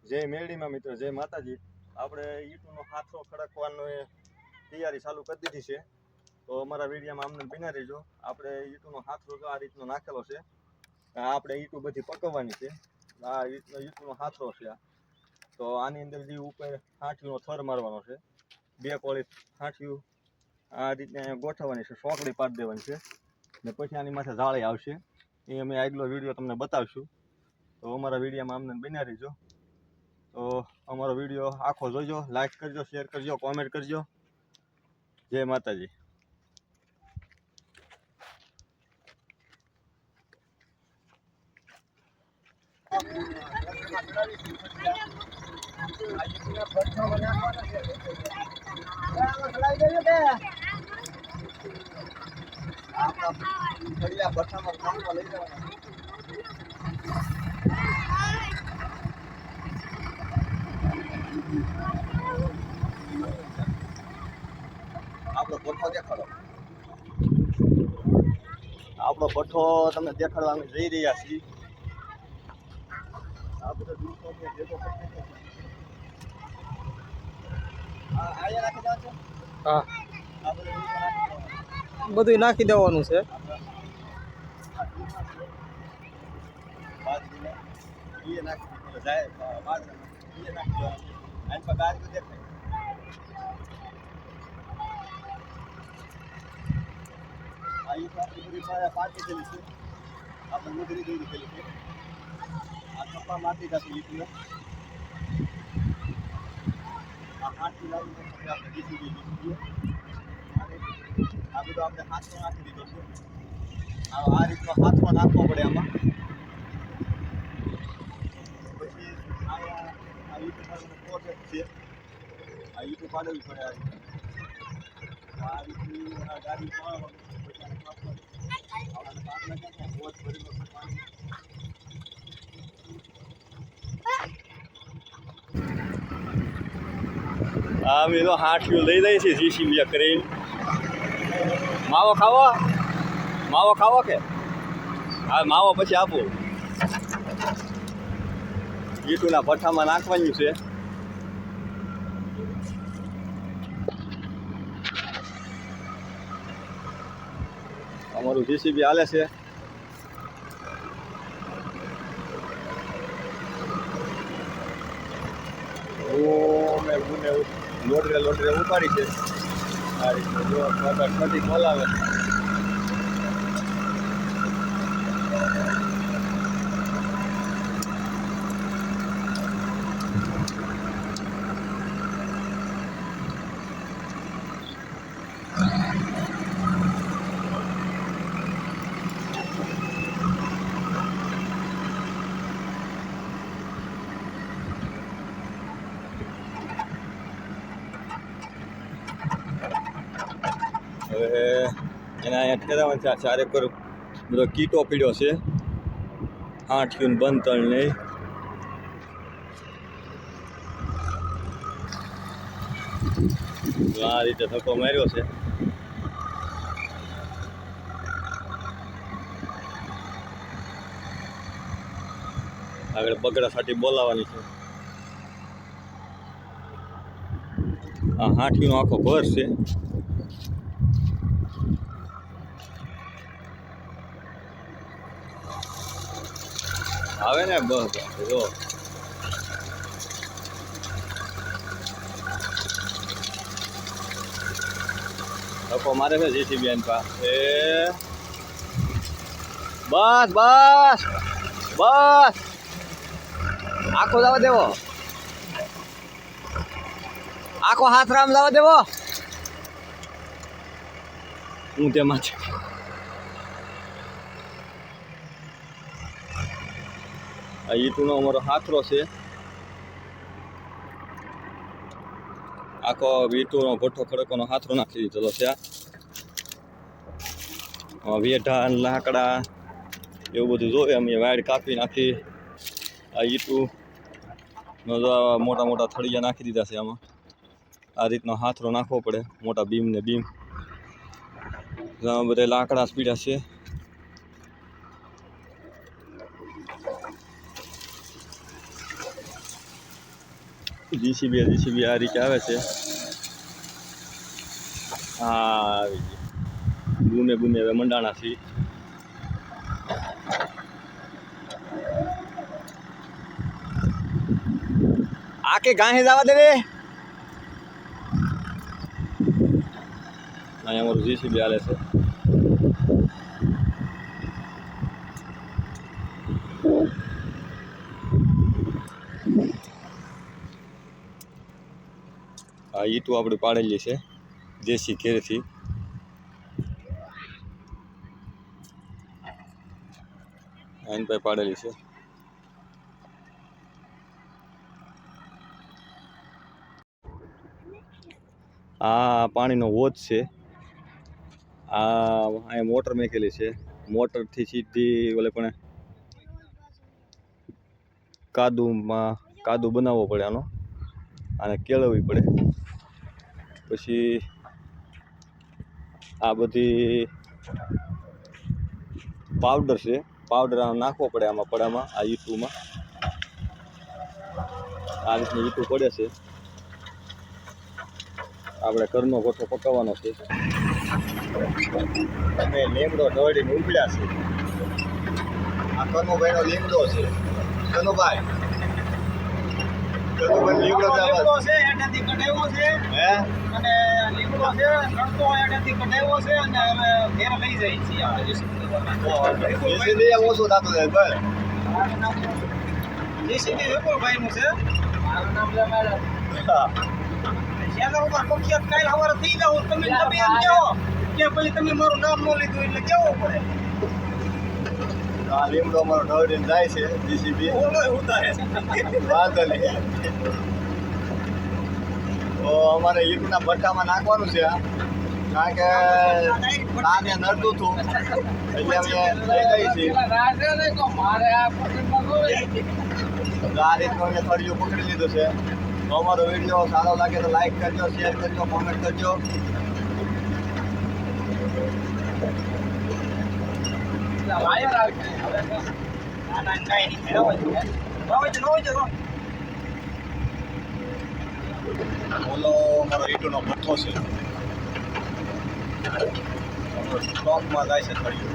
જય મેરડીમાં મિત્ર, જય માતાજી. આપણે ઈંટનો હાથો ખડકવાનો તૈયારી ચાલુ કરી દીધી છે. તો અમારા વિડીયોમાં અમને બિના રહેજો. આપણે ઈંટનો હાથો આ રીતનો નાખેલો છે. આપણે ઈંટું બધી પકવવાની છે. આ ઈંટનો હાથો છે. તો આની અંદર જે ઉપર હાંઠીનો થર મારવાનો છે, 2 કોળી હાંઠિયું આ રીતને ગોઠવવાની છે, સોકડી પાડી દેવાની છે. ને પછી આની માથે જાળી આવશે. એ અમે આગલો વિડીયો તમને બતાવશું. તો અમારા વિડીયોમાં અમને બિના રહેજો. તો અમારો વિડીયો આખો જોજો, લાઈક કરજો, શેર કરજો, કોમેન્ટ કરજો. જય માતાજી. આપણો ભઠ્ઠો દેખાડો. આપણો ભઠ્ઠો તમને દેખાડવા અમે જઈ રહ્યા છીએ. આ બધો દૂધનો ભેગો હા, બધું નાખી દેવાનું છે. પાર્ટી છે, આપણે મુદ્રી દૂર કરી છે. આ કપ્પા માટી જશે ઈટને. આ હાથથી લાવીને આપણે જીસી દઈએ. આ બધું આપણે હાથમાં નાખી દીધો છે. આ રીતનો હાથમાં નાખવો પડે આમાં. પછી આ ઈટ પ્રોસેસ છે. આ ઈટ પાડવી પડે. આ રીતની ગાડી પાડવાની. અમે તો હાંઠિયું લઈ જઈએ છીએ જીસીબી કરીને. માવો ખાવો? માવો ખાવો કે? હા, માવો પછી આપો. ઈટુના ભઠ્ઠામાં નાખવાનું છે. અમારું જીસીબી હાલે છે. લોટરે ઉપાડી છે. આ રીતે જો ફટી બોલાવે. હવે એના અહીંયા ઠેરાવાનું છે. આ ચારે પર બધો કીટો પીડ્યો છે. હાંઠિયું બંધણ નહીં. આ રીતે ધક્કો માર્યો છે. આગળ બગડા સાથે બોલાવાની છે. આ હાંઠીનો આખો ઘર છે. આવે ને બસ જો ધક્કો મારે છે જીસીબી પાસે. બસ બસ બસ, આખો જવા દેવો, આખો હાથ રામ જવા દેવો. હું તેમાં છે. આ ઈટુનો અમારો હાથરો છે. આખો ઈટુનો ભઠ્ઠો ખડકવાનો હાથરો નાખી દીધેલો છે. વેઢા લાકડા એવું બધું જોઈએ અમે વાડ કાપી નાખી. આ ઈટું મોટા મોટા થળિયા નાખી દીધા છે. આમાં આ રીતનો હાથરો નાખવો પડે, મોટા બીમ ને બીમ. બધા લાકડા સ્પીડા છે. જીસીબી આ રીતે આવે છે. હા આવી ગઈ બુને હવે મંડાણા છે. આકે ગાહે જવા દે રે. અહીંયા અમારું જીસીબી હાલે છે. આ ઈટું આપણે પાડેલી છે દેશી ઘેરથી. આઈન ભાઈ પાડેલી છે. આ પાણીનો વોચ છે. આ અહીંયા મોટર મેકેલી છે. મોટરથી સીધી ઓલે પણ કાદુ બનાવવો પડે આનો, આને કેળવવી પડે. પછી આ બધી પાવડર છે. પાવડર નાખવો પડે આમાં પડામાં, આ ઈટુમાં. આ રીતની ઈટું પડે છે. આપણે ઘરનો ગોઠો પકાવવાનો છે. અમે લીમડો ઢોળીને ઉગડ્યા છે. આ કનુભાઈનો લીમડો છે. કનુભાઈ લીમડો છે એનાથી કઢાવ્યો છે. હે અને લીમડો છે રણતો એનાથી કઢાવ્યો છે અને હવે ઘેર લઈ જાય છીએ આપણે જીસીબી ઓછું થતું જાય બસ. જીસીબી વિપુલભાઈનું છે. મારું નામ જમાલ. શેના ઉપર પક્ષિયાત કાલ સવારે થઈ જાવ તમે એમ કહો કે પછી તમે મારું નામ ન લીધું એટલે કેવું પડે. આ લીમડો અમારો ઢોળીને જાય છે જીસીબી. વાંધો નહીં. તો અમારે ઈટના ભઠ્ઠામાં નાખવાનું છે. કારણ કે નાને નડતું હતું એટલે અમે લઈ ગઈ છીએ. આ રીતનું અમે ફળિયું પકડી લીધું છે. તો અમારો વિડીયો સારો લાગે તો લાઈક કરજો, શેર કરજો, કોમેન્ટ કરજો. ઓલો અમારો ઈટુનો ભઠ્ઠો છે. સ્ટોકમાં જાય છે ફળિયું.